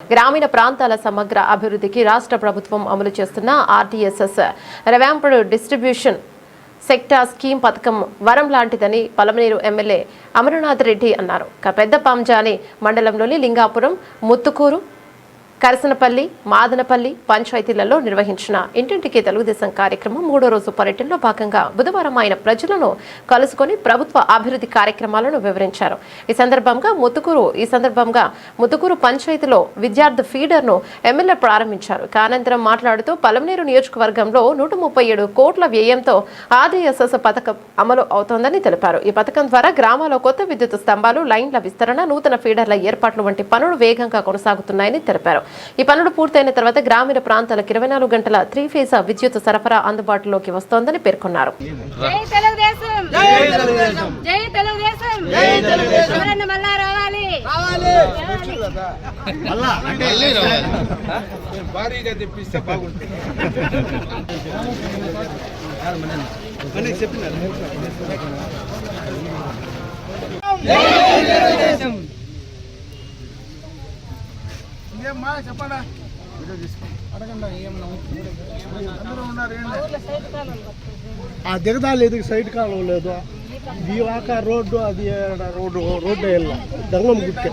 గ్రామీణ ప్రాంతాల సమగ్ర అభివృద్ధికి రాష్ట్ర ప్రభుత్వం అమలు చేస్తున్న RTSS revamped distribution sector scheme పథకం వరం లాంటిదని పలమనేరు ఎమ్మెల్యే అమరనాథ్ రెడ్డి అన్నారు. పెద్ద పంజాని మండలంలోని లింగాపురం, ముత్తుకూరు, కరసనపల్లి, మాదనపల్లి పంచాయతీలలో నిర్వహించిన ఇంటింటికి తెలుగుదేశం కార్యక్రమం 3వ రోజు పర్యటనలో భాగంగా బుధవారం ఆయన ప్రజలను కలుసుకొని ప్రభుత్వ అభివృద్ధి కార్యక్రమాలను వివరించారు. ఈ సందర్భంగా ముత్తుకూరు పంచాయతీలో విద్యార్థి ఫీడర్ను ఎమ్మెల్యే ప్రారంభించారు. అనంతరం మాట్లాడుతూ పలమనేరు నియోజకవర్గంలో 137 కోట్ల వ్యయంతో ఆర్టీఎస్ఎస్ పథకం అమలు అవుతోందని తెలిపారు. ఈ పథకం ద్వారా గ్రామాల్లో కొత్త విద్యుత్ స్తంభాలు, లైన్ల విస్తరణ, నూతన ఫీడర్ల ఏర్పాట్లు వంటి పనులు వేగంగా కొనసాగుతున్నాయని తెలిపారు. ఈ పనులు పూర్తయిన తర్వాత గ్రామీణ ప్రాంతాలకు 24 గంటల 3 ఫేజ్ విద్యుత్ సరఫరా అందుబాటులోకి వస్తోందని పేర్కొన్నారు. చెప్పండి, అడగండి. అందరూ ఉన్నారు. ఆ దిగదాలు ఎదుగు సైడ్ కాలం లేదు. దీవాక రోడ్డు అది రోడ్డు వెళ్ళ దంగం గుట్టే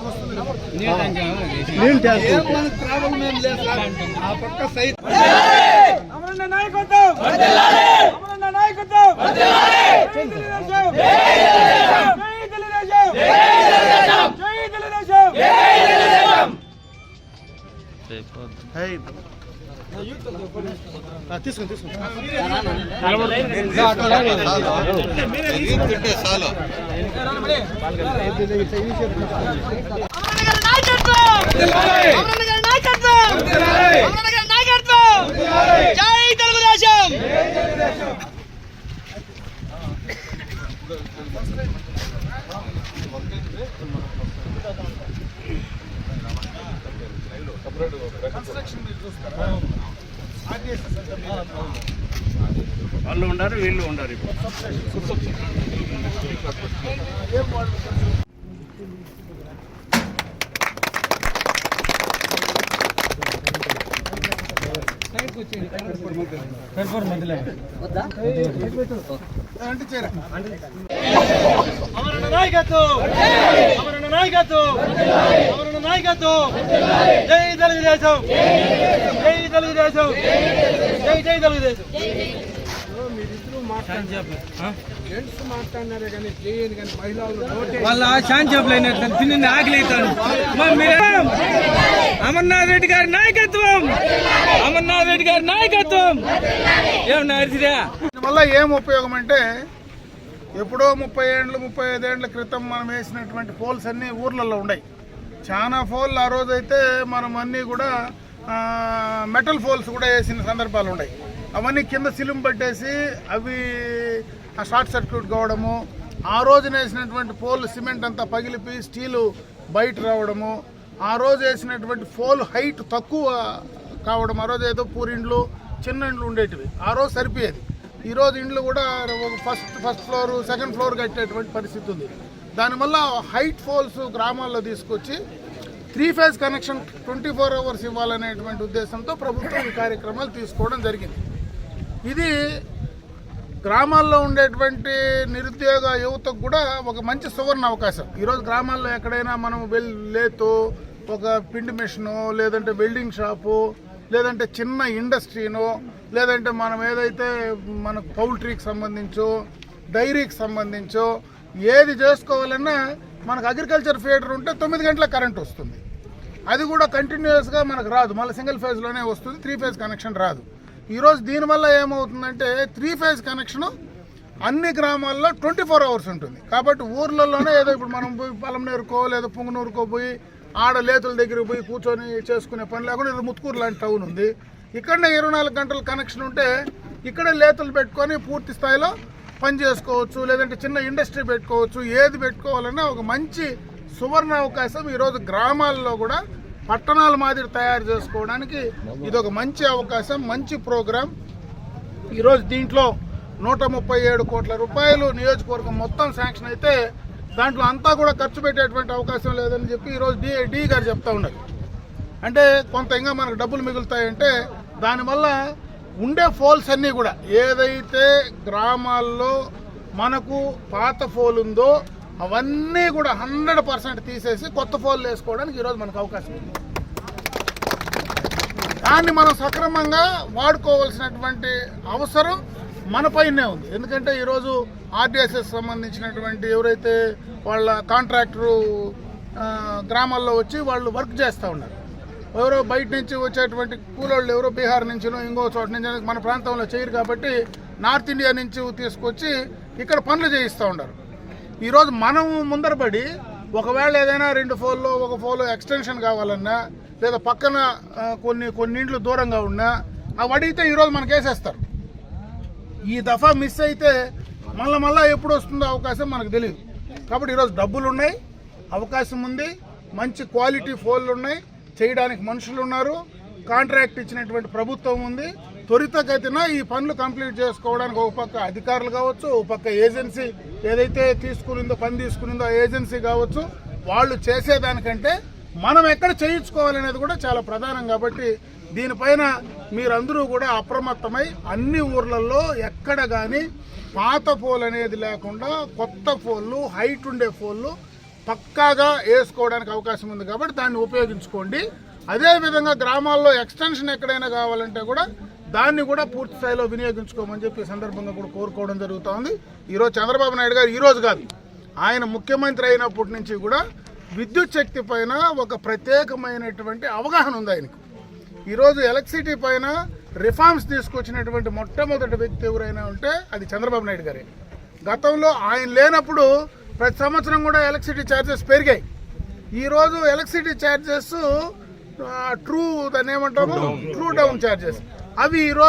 వాళ్ళు ఉండారు, వీళ్ళు ఉండారు. జై తెలుగుదేశం, జై తెలుగుదేశం, జై జై తెలుగుదేశం. మీరిద్దరూ మాట్లాడినారే కానీ చేయని కానీ మహిళలు వాళ్ళ శాంతి చెప్పలేని తిని ఆకలి అవుతాను. అమర్నాథ్ రెడ్డి గారి నాయకత్వం, అమర్నాథ్ రెడ్డి గారి నాయకత్వం ఏమన్నా వల్ల ఏం ఉపయోగం అంటే, ఎప్పుడో 30 ఏళ్ళు 35 ఏళ్ల క్రితం మనం వేసినటువంటి పోల్స్ అన్నీ ఊర్లలో ఉన్నాయి. చాలా పోల్ ఆ రోజైతే మనం అన్నీ కూడా మెటల్ పోల్స్ కూడా వేసిన సందర్భాలు ఉన్నాయి. అవన్నీ కింద సిలుం పట్టేసి అవి షార్ట్ సర్క్యూట్ కావడము, ఆ రోజున వేసినటువంటి పోల్ సిమెంట్ అంతా పగిలిపోయి స్టీలు బయట రావడము, ఆ రోజు వేసినటువంటి పోల్ హైట్ తక్కువ కావడం, ఆ రోజు ఏదో పూరిండ్లు చిన్న ఇండ్లు ఉండేటివి, ఆ రోజు సరిపోయేది. ఈరోజు ఇండ్లు కూడా ఫస్ట్ ఫ్లోర్ సెకండ్ ఫ్లోర్ కట్టేటువంటి పరిస్థితి ఉంది. దానివల్ల హైట్ పోల్స్ గ్రామాల్లో తీసుకొచ్చి 3 ఫేజ్ కనెక్షన్ 24 అవర్స్ ఇవ్వాలనేటువంటి ఉద్దేశంతో ప్రభుత్వం ఈ కార్యక్రమాలు తీసుకోవడం జరిగింది. ఇది గ్రామాల్లో ఉండేటువంటి నిరుద్యోగ యువతకు కూడా ఒక మంచి సువర్ణ అవకాశం. ఈరోజు గ్రామాల్లో ఎక్కడైనా మనం లేతో ఒక పిండి మిషను, లేదంటే వెల్డింగ్ షాపు, లేదంటే చిన్న ఇండస్ట్రీనో, లేదంటే మనం ఏదైతే మనకు పౌల్ట్రీకి సంబంధించో డైరీకి సంబంధించో ఏది చేసుకోవాలన్నా మనకు అగ్రికల్చర్ ఫీడర్ ఉంటే 9 గంటల కరెంట్ వస్తుంది. అది కూడా కంటిన్యూస్గా మనకు రాదు, మళ్ళీ సింగిల్ ఫేజ్లోనే వస్తుంది, 3 ఫేజ్ కనెక్షన్ రాదు. ఈరోజు దీనివల్ల ఏమవుతుందంటే 3 ఫేజ్ కనెక్షను అన్ని గ్రామాల్లో 24 అవర్స్ ఉంటుంది. కాబట్టి ఊర్లలోనే ఏదో ఇప్పుడు మనం పోయి పలమనేరుకో లేదా పుంగనూరుకో పోయి ఆడ లేతుల దగ్గరికి పోయి కూర్చొని చేసుకునే పని లేకుండా ఇది ముత్తుకూరు లాంటి టౌన్ ఉంది, ఇక్కడనే 24 గంటల కనెక్షన్ ఉంటే ఇక్కడే లేతులు పెట్టుకొని పూర్తి స్థాయిలో పని చేసుకోవచ్చు, లేదంటే చిన్న ఇండస్ట్రీ పెట్టుకోవచ్చు. ఏది పెట్టుకోవాలన్నా ఒక మంచి సువర్ణ అవకాశం ఈరోజు గ్రామాల్లో కూడా పట్టణాల మాదిరి తయారు చేసుకోవడానికి ఇది ఒక మంచి అవకాశం, మంచి ప్రోగ్రాం. ఈరోజు దీంట్లో 137 కోట్ల రూపాయలు నియోజకవర్గం మొత్తం శాంక్షన్ అయితే దాంట్లో అంతా కూడా ఖర్చు పెట్టేటువంటి అవకాశం లేదని చెప్పి ఈరోజు డి గారు చెప్తా ఉన్నారు. అంటే కొంత ఇంకా మనకు డబ్బులు మిగులుతాయంటే దానివల్ల ఉండే ఫోల్స్ అన్నీ కూడా ఏదైతే గ్రామాల్లో మనకు పాత ఫోల్ ఉందో అవన్నీ కూడా 100% తీసేసి కొత్త ఫోన్లు వేసుకోవడానికి ఈరోజు మనకు అవకాశం ఉంది. దాన్ని మనం సక్రమంగా వాడుకోవాల్సినటువంటి అవసరం మనపైనే ఉంది. ఎందుకంటే ఈరోజు ఆర్డీఎస్ఎస్ సంబంధించినటువంటి ఎవరైతే వాళ్ళ కాంట్రాక్టరు గ్రామాల్లో వచ్చి వాళ్ళు వర్క్ చేస్తూ ఉన్నారు, ఎవరో బయట నుంచి వచ్చేటువంటి కూలోళ్ళు ఎవరో బీహార్ నుంచినో ఇంకో చోట నుంచి మన ప్రాంతంలో చేయరు కాబట్టి నార్త్ ఇండియా నుంచి తీసుకొచ్చి ఇక్కడ పనులు చేయిస్తూ ఉన్నారు. ఈరోజు మనం ముందరపడి ఒకవేళ ఏదైనా 2 ఫోన్లో ఒక ఫోన్లో ఎక్స్టెన్షన్ కావాలన్నా లేదా పక్కన కొన్ని ఇండ్లు దూరంగా ఉన్నా అవి అడిగితే ఈరోజు మనకు వేసేస్తారు. ఈ దఫా మిస్ అయితే మళ్ళా ఎప్పుడు వస్తుందో అవకాశం మనకు తెలియదు. కాబట్టి ఈరోజు డబ్బులు ఉన్నాయి, అవకాశం ఉంది, మంచి క్వాలిటీ ఫోన్లు ఉన్నాయి, చేయడానికి మనుషులు ఉన్నారు, కాంట్రాక్ట్ ఇచ్చినటువంటి ప్రభుత్వం ఉంది. త్వరితగతిన ఈ పనులు కంప్లీట్ చేసుకోవడానికి ఒక పక్క అధికారులు కావచ్చు, ఒక పక్క ఏజెన్సీ ఏదైతే పని తీసుకునిందో ఆ ఏజెన్సీ కావచ్చు, వాళ్ళు చేసేదానికంటే మనం ఎక్కడ చేయించుకోవాలనేది కూడా చాలా ప్రధానం. కాబట్టి దీనిపైన మీరందరూ కూడా అప్రమత్తమై అన్ని ఊర్లలో ఎక్కడ కానీ పాత ఫోన్ అనేది లేకుండా కొత్త ఫోన్లు, హైట్ ఉండే ఫోన్లు పక్కాగా వేసుకోవడానికి అవకాశం ఉంది. కాబట్టి దాన్ని ఉపయోగించుకోండి. అదేవిధంగా గ్రామాల్లో ఎక్స్టెన్షన్ ఎక్కడైనా కావాలంటే కూడా దాన్ని కూడా పూర్తి స్థాయిలో వినియోగించుకోమని చెప్పి ఈ సందర్భంగా కూడా కోరుకోవడం జరుగుతూ ఉంది. ఈరోజు చంద్రబాబు నాయుడు గారు ఈరోజు కాదు, ఆయన ముఖ్యమంత్రి అయినప్పటి నుంచి కూడా విద్యుత్ శక్తి పైన ఒక ప్రత్యేకమైనటువంటి అవగాహన ఉంది ఆయనకు. ఈరోజు ఎలక్ట్రిసిటీ పైన రిఫార్మ్స్ తీసుకొచ్చినటువంటి మొట్టమొదటి వ్యక్తి ఎవరైనా ఉంటే అది చంద్రబాబు నాయుడు గారే. గతంలో ఆయన లేనప్పుడు ప్రతి సంవత్సరం కూడా ఎలక్ట్రిసిటీ ఛార్జెస్ పెరిగాయి. ఈరోజు electricity charges true down charges అవి ఈరోజు